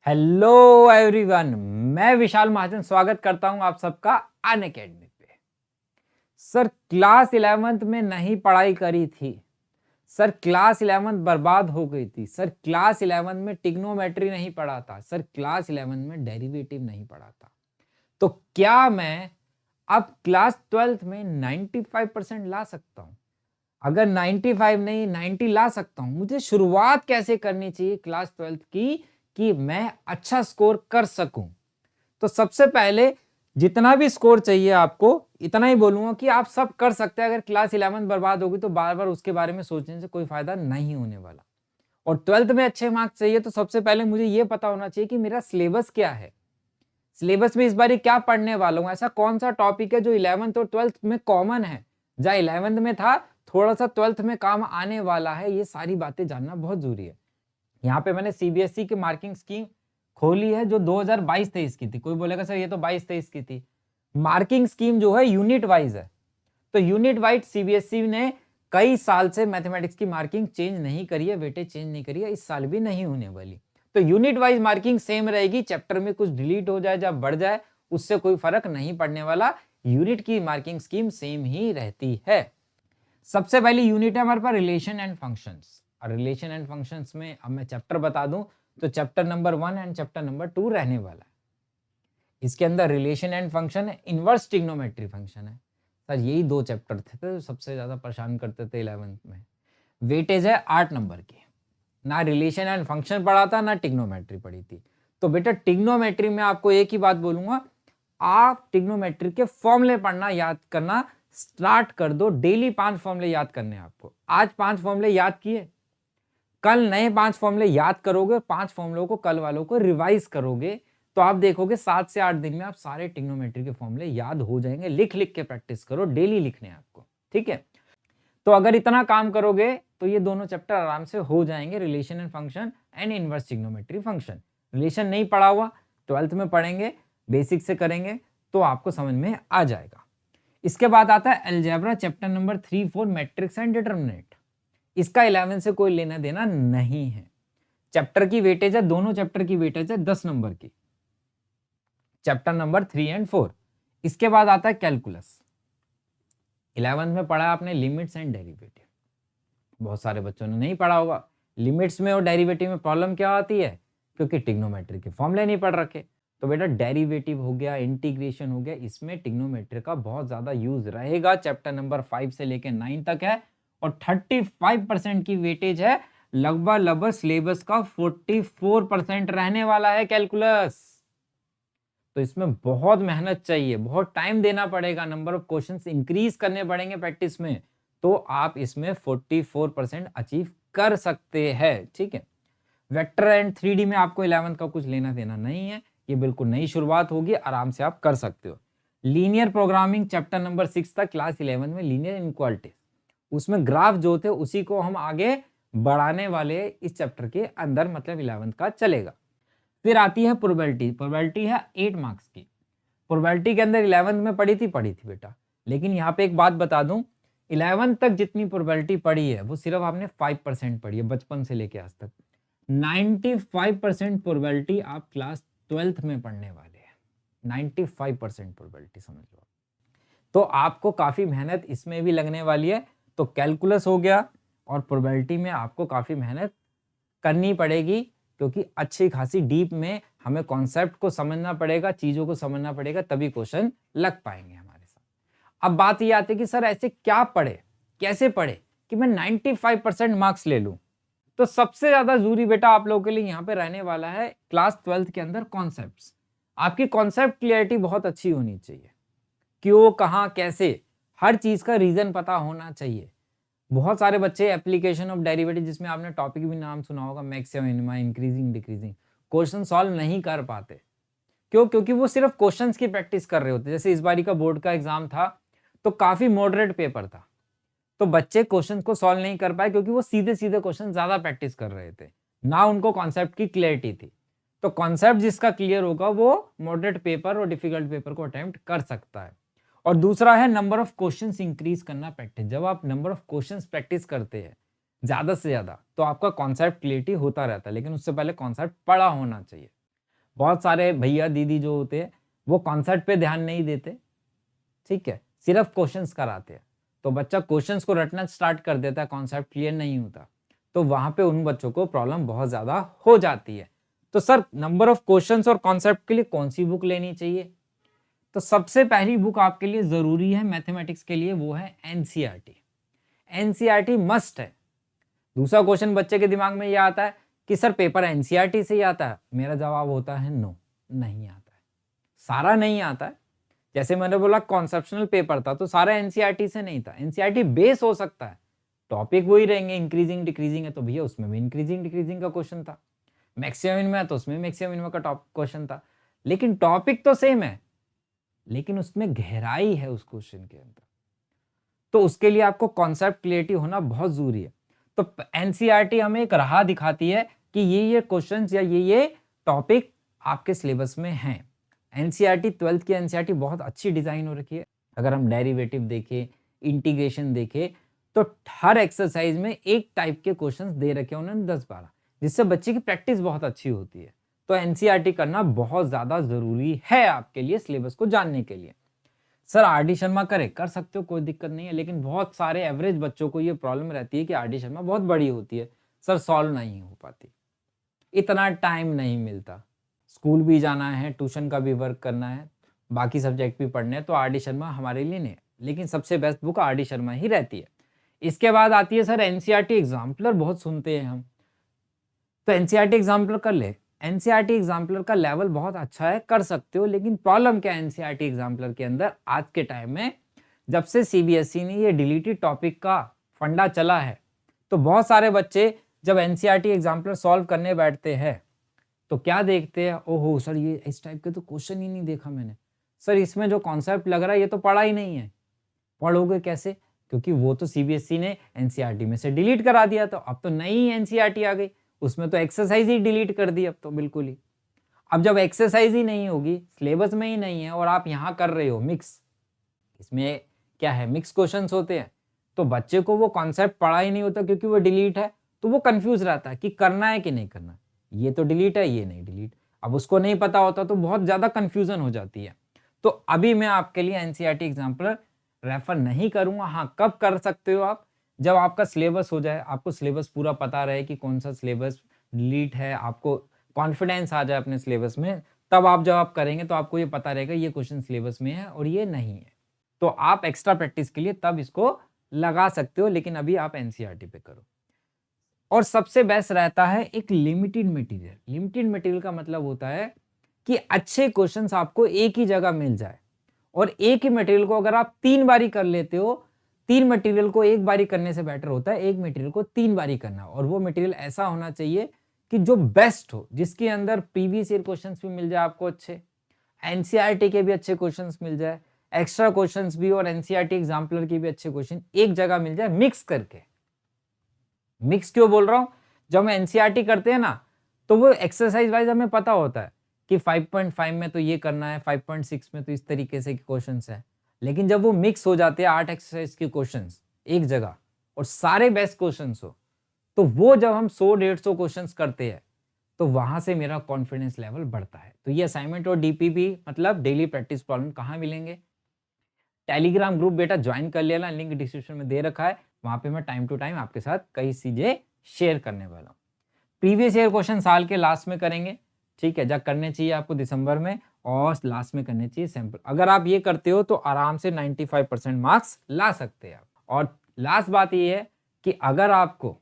Hello everyone, मैं विशाल महाजन स्वागत करता हूं आप सबका अनअकैडमी पे। सर क्लास 11th में नहीं पढ़ाई करी थी। सर क्लास 11th बर्बाद हो गई थी। सर क्लास 11th में ट्रिग्नोमेट्री नहीं पढ़ा था। सर क्लास 11th में डेरिवेटिव नहीं पढ़ा था। तो क्या मैं अब क्लास 12th में 95% ला सकता हूं? अगर 95 नहीं 90 ला सकता हूं, मुझे शुरुआत कैसे करनी चाहिए क्लास 12th की कि मैं अच्छा स्कोर कर सकूं? तो सबसे पहले जितना भी स्कोर चाहिए आपको, इतना ही बोलूंगा कि आप सब कर सकते हैं। अगर क्लास 11 बर्बाद होगी तो बार बार उसके बारे में सोचने से कोई फायदा नहीं होने वाला। और 12th में अच्छे मार्क्स चाहिए तो सबसे पहले मुझे यह पता होना चाहिए कि मेरा सिलेबस क्या है। सिलेबस में इस बार क्या पढ़ने वाला हूं, ऐसा कौन सा टॉपिक है जो 11th और 12th में कॉमन है, जहां 11th में था थोड़ा सा 12th में काम आने वाला है। ये सारी बातें जानना बहुत जरूरी है। यहाँ पे मैंने सीबीएसई की मार्किंग स्कीम खोली है जो 2022-23 की थी। कोई बोलेगा सर ये तो 22-23 की थी। मार्किंग स्कीम जो है यूनिट वाइज है, तो यूनिट वाइज सीबीएसई ने कई साल से मैथमेटिक्स की मार्किंग चेंज नहीं करी है, वेटेज चेंज नहीं करी है, इस साल भी नहीं होने वाली। तो यूनिट वाइज मार्किंग सेम रहेगी। चैप्टर में कुछ डिलीट हो जाए या बढ़ जाए उससे कोई फर्क नहीं पड़ने वाला। यूनिट की मार्किंग स्कीम सेम ही रहती है। सबसे पहली यूनिट है हमारे पास रिलेशन एंड फंक्शंस। और रिलेशन एंड फंक्शंस में अब मैं चैप्टर बता दूं तो chapter number 1 and chapter number 2 रहने वाला है। इसके अंदर रिलेशन एंड फंक्शन है, इनवर्स ट्रिग्नोमेट्री फंक्शन है। सर यही दो चैप्टर थे तो सबसे ज्यादा परेशान करते थे 11th में। वेटेज है 8 नंबर की। ना रिलेशन एंड फंक्शन पढ़ा था ना ट्रिग्नोमेट्री पढ़ी थी। तो बेटा ट्रिग्नोमेट्री में आपको एक ही बात बोलूंगा, आप ट्रिग्नोमेट्री के फॉर्मूले पढ़ना याद करना स्टार्ट कर दो। डेली 5 फॉर्मूले याद करने हैं आपको। आज 5 फॉर्मूले याद किए, कल नए 5 फॉर्मूले याद करोगे और 5 फॉर्मूलों को कल वालों को रिवाइज करोगे तो आप देखोगे 7 से 8 दिन में आप सारे ट्रिग्नोमेट्री के फॉर्मूले याद हो जाएंगे। लिख लिख के प्रैक्टिस करो, डेली लिखने हैं आपको, ठीक है। तो अगर इतना काम करोगे तो ये दोनों चैप्टर आराम से हो जाएंगे, relation and function and inverse trigonometry function. Relation नहीं पढ़ा हुआ 12th में पढ़ेंगे, बेसिक से करेंगे तो आपको समझ में आ जाएगा। इसके बाद आता है algebra chapter number 3, 4 matrix and determinant. इसका 11 से कोई लेना देना नहीं है। चैप्टर की वेटेज है, दोनों चैप्टर की वेटेज है 10 नंबर की, चैप्टर नंबर 3 एंड 4। इसके बाद आता है कैलकुलस। 11th में पढ़ा आपने लिमिट्स एंड डेरिवेटिव। बहुत सारे बच्चों ने नहीं पढ़ा होगा। लिमिट्स में और डेरिवेटिव में प्रॉब्लम क्या आती है, क्योंकि ट्रिग्नोमेट्री के फॉर्मूले नहीं पढ़ रखे। तो बेटा डेरिवेटिव हो गया, इंटीग्रेशन हो गया, इसमें ट्रिग्नोमेट्री का बहुत ज्यादा यूज रहेगा। चैप्टर नंबर 5 से लेकर 9 तक है और 35% की वेटेज है। लगभग सिलेबस का 44% रहने वाला है कैलकुलस। तो इसमें बहुत मेहनत चाहिए, बहुत टाइम देना पड़ेगा, नंबर ऑफ क्वेश्चंस इंक्रीज करने पड़ेंगे प्रैक्टिस में, तो आप इसमें 44% अचीव कर सकते हैं, ठीक है। वेक्टर एंड 3D में आपको 11th का कुछ लेना देना नहीं है, ये बिल्कुल नई शुरुआत होगी, आराम से आप कर सकते हो। लीनियर प्रोग्रामिंग चैप्टर नंबर 6 तक, क्लास 11 में लीनियर इनक्वालिटी, उसमें ग्राफ जो थे उसी को हम आगे बढ़ाने वाले इस चैप्टर के अंदर, मतलब 11th का चलेगा। फिर आती है प्रोबेबिलिटी। प्रोबेबिलिटी है 8 मार्क्स की। प्रोबेबिलिटी के अंदर 11th में पढ़ी थी बेटा, लेकिन यहाँ पे एक बात बता दूं, 11th तक जितनी प्रोबेबिलिटी पढ़ी है वो सिर्फ आपने 5% पढ़ी है बचपन से लेके आज तक। 95% प्रोबेबिलिटी आप क्लास 12th में पढ़ने वाले हैं। 95% प्रोबेबिलिटी समझ लो। तो आपको काफी मेहनत इसमें भी लगने वाली है। तो कैलकुलस हो गया और प्रोबेबिलिटी में आपको काफी मेहनत करनी पड़ेगी, क्योंकि अच्छी खासी डीप में हमें कॉन्सेप्ट को समझना पड़ेगा, चीजों को समझना पड़ेगा, तभी क्वेश्चन लग पाएंगे हमारे साथ। अब बात ये आती है कि सर ऐसे क्या पढ़े, कैसे पढ़े कि मैं 95% मार्क्स ले लूं। तो सबसे ज्यादा जरूरी बेटा आप लोगों के लिए यहाँ पे रहने वाला है क्लास 12th के अंदर कॉन्सेप्ट्स। आपकी कॉन्सेप्ट क्लियरिटी बहुत अच्छी होनी चाहिए, क्यों, कहां, कैसे, हर चीज का रीजन पता होना चाहिए। बहुत सारे बच्चे एप्लीकेशन ऑफ डेरिवेटिव, जिसमें आपने टॉपिक भी नाम सुना होगा, मैक्स या minima, increasing decreasing, question solve नहीं कर पाते। क्यों? क्योंकि वो सिर्फ क्वेश्चंस की प्रैक्टिस कर रहे होते। जैसे इस बारी का बोर्ड का एग्जाम था तो काफी मॉडरेट पेपर था, तो बच्चे क्वेश्चन को सॉल्व नहीं कर पाए क्योंकि वो सीधे सीधे क्वेश्चन ज्यादा प्रैक्टिस कर रहे थे, ना उनको कॉन्सेप्ट की क्लियरिटी थी। तो कॉन्सेप्ट जिसका क्लियर होगा वो मॉडरेट पेपर और डिफिकल्ट पेपर को अटेम्प्ट कर सकता है। और दूसरा है नंबर ऑफ क्वेश्चंस इंक्रीज करना प्रैक्टिस। जब आप नंबर ऑफ क्वेश्चंस प्रैक्टिस करते हैं ज्यादा से ज्यादा तो आपका कॉन्सेप्ट क्लियरिटी होता रहता है, लेकिन उससे पहले कॉन्सेप्ट पढ़ा होना चाहिए। बहुत सारे भैया दीदी जो होते हैं वो कॉन्सेप्ट पे ध्यान नहीं देते, ठीक है, सिर्फ क्वेश्चंस कराते हैं, तो बच्चा क्वेश्चंस को रटना स्टार्ट कर देता है, कॉन्सेप्ट क्लियर नहीं होता, तो वहां पे उन बच्चों को प्रॉब्लम बहुत ज्यादा हो जाती है। तो सर नंबर ऑफ क्वेश्चंस और कॉन्सेप्ट के लिए कौन सी बुक लेनी चाहिए? तो सबसे पहली बुक आपके लिए जरूरी है मैथमेटिक्स के लिए, वो है एनसीईआरटी। एनसीईआरटी मस्ट है। दूसरा क्वेश्चन बच्चे के दिमाग में ये आता है कि सर पेपर एनसीईआरटी से ही आता है, मेरा जवाब होता है नो, नहीं आता है, सारा नहीं आता है। जैसे मैंने बोला कॉन्सेप्शनल पेपर था तो सारा एनसीईआरटी से नहीं था, एनसीईआरटी बेस हो सकता है, टॉपिक वही रहेंगे, इंक्रीजिंग डिक्रीजिंग है तो भैया उसमें भी इंक्रीजिंग डिक्रीजिंग का क्वेश्चन था, मैक्सिमम मिनिमम है तो उसमें मैक्सिमम मिनिमम का क्वेश्चन था, लेकिन टॉपिक तो सेम है, लेकिन उसमें गहराई है उस क्वेश्चन के अंदर, तो उसके लिए आपको कॉन्सेप्ट क्लियरिटी होना बहुत जरूरी है। तो एनसीईआरटी हमें एक राह दिखाती है कि ये क्वेश्चंस या ये टॉपिक आपके सिलेबस में हैं। एनसीईआरटी 12th की एनसीईआरटी बहुत अच्छी डिजाइन हो रखी है। अगर हम डेरिवेटिव देखें, इंटीग्रेशन देखें, तो हर एक्सरसाइज में एक टाइप के क्वेश्चंस दे रखे हैं उन्होंने 10-12, जिससे बच्चे की प्रैक्टिस बहुत अच्छी होती है। तो एनसीईआरटी करना बहुत ज्यादा जरूरी है आपके लिए सिलेबस को जानने के लिए। Sir RD. शर्मा कर सकते हो, कोई दिक्कत नहीं है, लेकिन बहुत सारे एवरेज बच्चों को ये प्रॉब्लम रहती है कि आर.डी. शर्मा बहुत बड़ी होती है, सर सॉल्व नहीं हो पाती, इतना टाइम नहीं मिलता, स्कूल भी जाना है, ट्यूशन का भी वर्क करना है, बाकी सब्जेक्ट भी पढ़ने हैं, तो आर.डी. शर्मा हमारे लिए नहीं, लेकिन सबसे बेस्ट बुक आर.डी. शर्मा ही रहती है। इसके बाद आती है सर एनसीईआरटी एग्जाम्पलर, बहुत सुनते हैं हम, तो एनसीईआरटी एग्जाम्पलर कर ले। एनसीईआरटी एग्जाम्पलर का लेवल बहुत अच्छा है, कर सकते हो, लेकिन प्रॉब्लम क्या है एनसीईआरटी एग्जाम्पलर के अंदर आज के टाइम में, जब से सीबीएसई ने ये डिलीटेड टॉपिक का फंडा चला है, तो बहुत सारे बच्चे जब एनसीईआरटी एग्जाम्पलर सॉल्व करने बैठते हैं तो क्या देखते हैं, ओहो सर ये इस टाइप के तो क्वेश्चन ही नहीं देखा मैंने, सर इसमें जो कॉन्सेप्ट लग रहा है ये तो पढ़ा ही नहीं है, पढ़ोगे कैसे, क्योंकि वो तो सीबीएसई ने एनसीईआरटी में से डिलीट करा दिया, तो अब तो नई एनसीईआरटी आ गई, उसमें तो एक्सरसाइज ही डिलीट कर दी अब तो बिल्कुल ही। अब जब एक्सरसाइज ही नहीं होगी, सिलेबस में ही नहीं है, और आप यहाँ कर रहे हो मिक्स, इसमें क्या है मिक्स क्वेश्चंस होते हैं, तो बच्चे को वो कॉन्सेप्ट पढ़ा ही नहीं होता क्योंकि वो डिलीट है, तो वो कंफ्यूज रहता है कि करना है कि नहीं करना, ये तो डिलीट है ये नहीं डिलीट, अब उसको नहीं पता होता तो बहुत ज्यादा कंफ्यूजन हो जाती है। तो अभी मैं आपके लिए एनसीईआरटी एग्जाम्पलर रेफर नहीं करूंगा। हाँ कब कर सकते हो आप, जब आपका सिलेबस हो जाए, आपको सिलेबस पूरा पता रहे कि कौन सा सिलेबस डिलीट है, आपको कॉन्फिडेंस आ जाए अपने सिलेबस में, तब आप जब आप करेंगे तो आपको ये पता रहेगा ये क्वेश्चन सिलेबस में है और ये नहीं है, तो आप एक्स्ट्रा प्रैक्टिस के लिए तब इसको लगा सकते हो, लेकिन अभी आप एनसीईआरटी पे करो। और सबसे बेस्ट रहता है एक लिमिटेड मटेरियल। लिमिटेड मटेरियल का मतलब होता है कि अच्छे क्वेश्चंस आपको एक ही जगह मिल जाए, और एक ही मटेरियल को अगर आप 3 बारी कर लेते हो, 3 मटेरियल को एक बारी करने से बेटर होता है एक मटेरियल को 3 बारी करना, और वो मटेरियल ऐसा होना चाहिए कि जो बेस्ट हो, जिसके अंदर प्रीवियस ईयर क्वेश्चंस भी मिल जाए आपको अच्छे, एनसीईआरटी के भी अच्छे क्वेश्चंस मिल जाए, एक्स्ट्रा क्वेश्चंस भी और एनसीईआरटी एग्जाम्पलर के भी अच्छे क्वेश्चन एक जगह मिल जाए मिक्स करके। मिक्स क्यों बोल रहा हूं, जब हम एनसीईआरटी करते हैं ना तो वो एक्सरसाइज वाइज हमें पता होता है कि 5.5 में तो ये करना है, 5.6 में तो इस तरीके से क्वेश्चंस है, लेकिन जब वो मिक्स हो जाते हैं 8 एक्सरसाइज के क्वेश्चंस एक जगह और सारे बेस्ट क्वेश्चंस हो, तो वो जब हम 100-150 क्वेश्चंस करते हैं तो वहां से मेरा कॉन्फिडेंस लेवल बढ़ता है। तो ये असाइनमेंट और डीपीपी मतलब डेली प्रैक्टिस प्रॉब्लम कहाँ मिलेंगे, टेलीग्राम ग्रुप बेटा ज्वाइन कर लेना, लिंक डिस्क्रिप्शन में दे रखा है, वहां पे मैं टाइम टू टाइम आपके साथ कई चीजें शेयर करने वाला हूँ। प्रीवियस ईयर क्वेश्चन साल के लास्ट में करेंगे, ठीक है, जब करने चाहिए आपको दिसंबर में, और लास्ट में करने चाहिए सैंपल। अगर आप ये करते हो तो आराम से 95% मार्क्स ला सकते हैं आप। और लास्ट बात ये है कि अगर आपको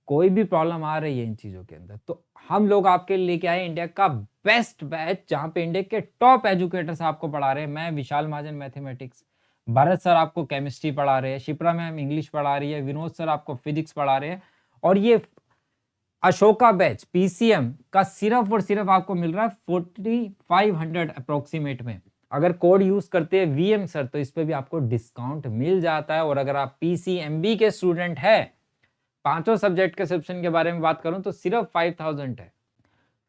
कोई भी प्रॉब्लम आ रही है इन चीजों के अंदर, तो हम लोग आपके लिए लेके आए इंडिया का बेस्ट बैच, जहां पे इंडिया के टॉप एजुकेटर्स आपको पढ़ा रहे हैं। मैं विशाल महाजन मैथमेटिक्स, भरत सर आपको केमिस्ट्री पढ़ा रहे हैं, शिप्रा मैम इंग्लिश पढ़ा रही है, विनोद सर आपको फिजिक्स पढ़ा रहे हैं, और ये अशोका बैच पीसीएम का सिर्फ और सिर्फ आपको मिल रहा है 4500 अप्रोक्सीमेट में। अगर कोड यूज करते हैं वीएम सर तो इस पे भी आपको डिस्काउंट मिल जाता है। और अगर आप पीसीएमबी के स्टूडेंट है, पांचों सब्जेक्ट के सब्सक्रिप्शन के बारे में बात करूं तो सिर्फ 5000 है।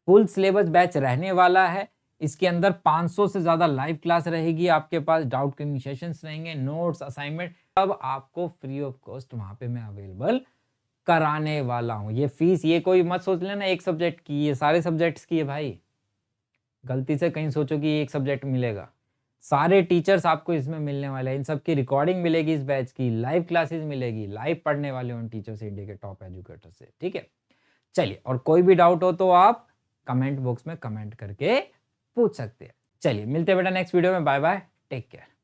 फुल सिलेबस बैच रहने वाला है, इसके अंदर 500 से ज्यादा लाइव क्लास रहेगी आपके पास, डाउट क्लियरिंग सेशंस रहेंगे, नोट्स असाइनमेंट सब आपको फ्री ऑफ कॉस्ट वहां पे मैं अवेलेबल कराने वाला हूं। ये फीस ये कोई मत सोच लेना एक सब्जेक्ट की, ये सारे सब्जेक्ट्स की है भाई, गलती से कहीं सोचो कि एक सब्जेक्ट मिलेगा, सारे टीचर्स आपको इसमें मिलने वाले हैं। इन सब की रिकॉर्डिंग मिलेगी, इस बैच की लाइव क्लासेस मिलेगी, लाइव पढ़ने वाले उन टीचर से, इंडिया के टॉप एजुकेटर से। ठीक है, चलिए, और कोई भी डाउट हो तो आप कमेंट बॉक्स में कमेंट करके पूछ सकते हैं। चलिए मिलते हैं बेटा नेक्स्ट वीडियो में। Bye bye, take care.